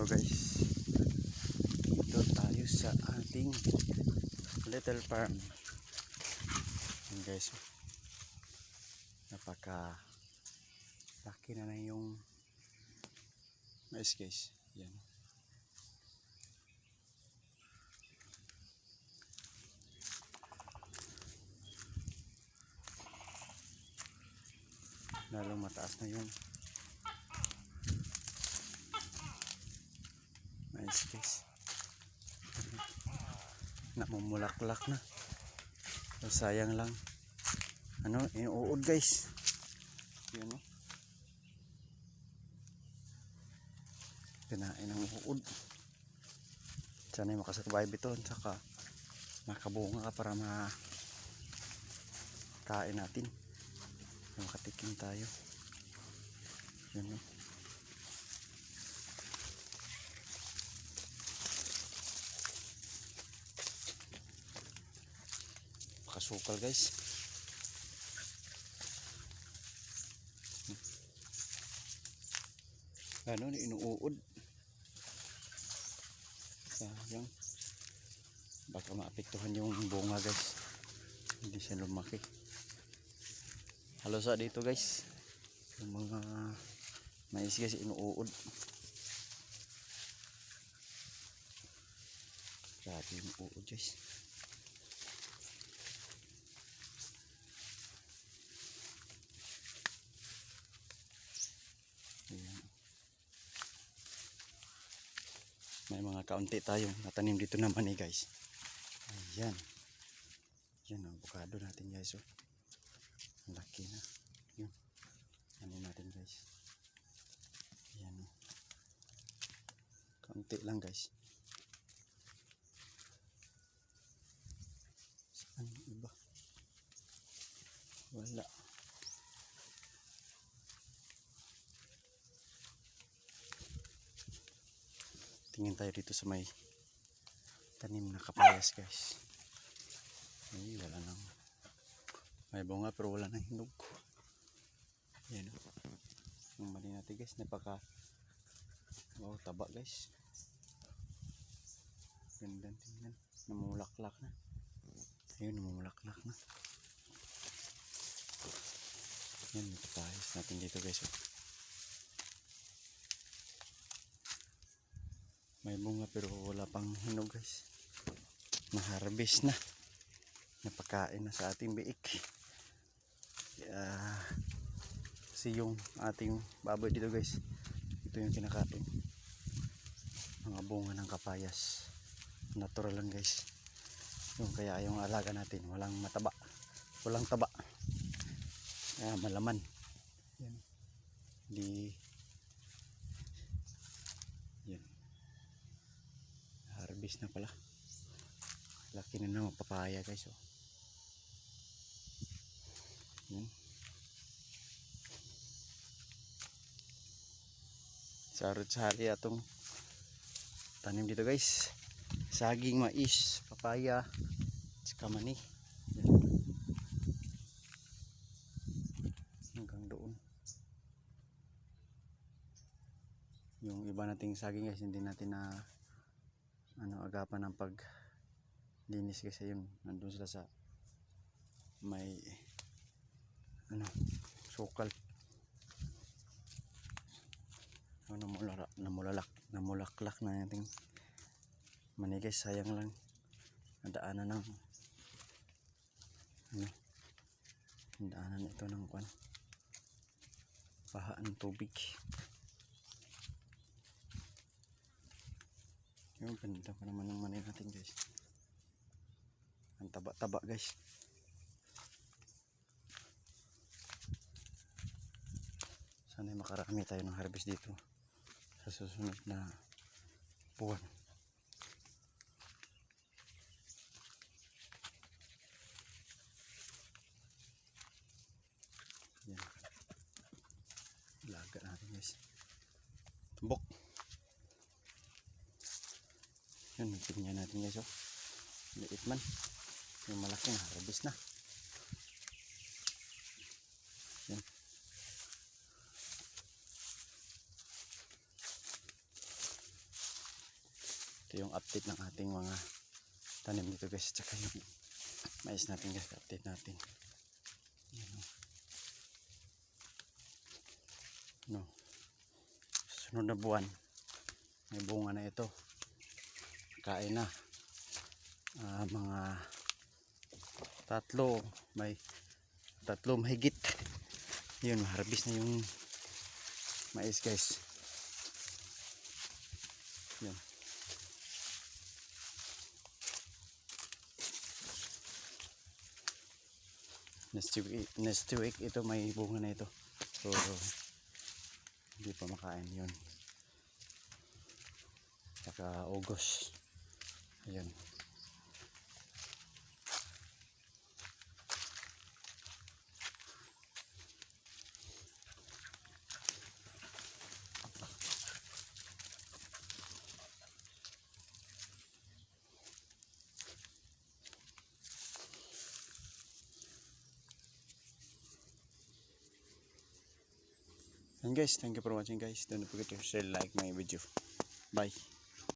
So guys, dito tayo sa ating little farm. Yan guys, napaka laki na yung mais guys. Yan. Lalong mataas na yung mais guys. Namumulaklak na. So, sayang lang. Inuud guys. Yan o. Kinain ng uod. Sana makasurvive ito. Saka makabunga para makain natin. Makatikim tayo. Yan o. Makasukal guys. Inuud. Sayang. Baka maapektuhan yung bunga guys. Hindi siya lumaki. Halos dito guys. Yung mga mais guys inuud. Grabe yung uod guys. Ayan. May mga kaunti tayong natanim dito naman guys. Ayan. Yan ang avocado natin guys. Oh. Laki na. Yun. Ano natin guys. Ayan. Oh. Kaunti lang guys. Saan yung iba? Wala. Tingin tayo dito sa may tanim na kapayas guys. Ay, wala nang may bunga pero wala nang hinog. Yan o. Yung mali natin guys, napaka taba guys. Ganda tingnan. Namulaklak na. Ayun, namulaklak na. Yan, may kapayas natin dito guys. May bunga pero wala pang hinog guys. Na-harvest na. Napakain na sa ating biik. Kasi yung ating baboy dito guys, ito yung kinakain. Mga bunga ng kapayas. Natural lang guys. Yung kaya yung alaga natin, walang mataba. Walang taba. Malaman. Yan. Yan. Harvest na pala. Laki na ng papaya guys. Oh. Yan. Sarot-sari atong tanim dito guys. Saging, mais, papaya, saka mani. Yan. Hanggang doon. Yung iba nating saging guys, hindi natin na agapan ng paglinis kasi yun nandun sila sa may sukal. Namulaklak na nating mani guys. Sayang lang nadaanan ng nadaanan ito ng baha ng tubig. Yung ganda pa naman ng mani natin guys. Ang taba-taba guys. Sana makarami tayo ng harvest dito sa susunod na buwan. Yan. Laga natin guys. Tumbok. Yan, tingnan natin guys. Oh. Liit man. Yung malaki na harvest na. Yan. Ito yung update ng ating mga tanim dito guys. Tsaka yung mais natin guys. Update natin. Yan, oh. No. Sunod na buwan. May bunga na ito. Kain na. Mga tatlo mahigit. Yun, harvest na yung mais guys. Yun. Next week ito may bunga na ito. So hindi pa makain yun. Saka August. Ayan. And guys, thank you for watching guys. Don't forget to share, like my video. Bye.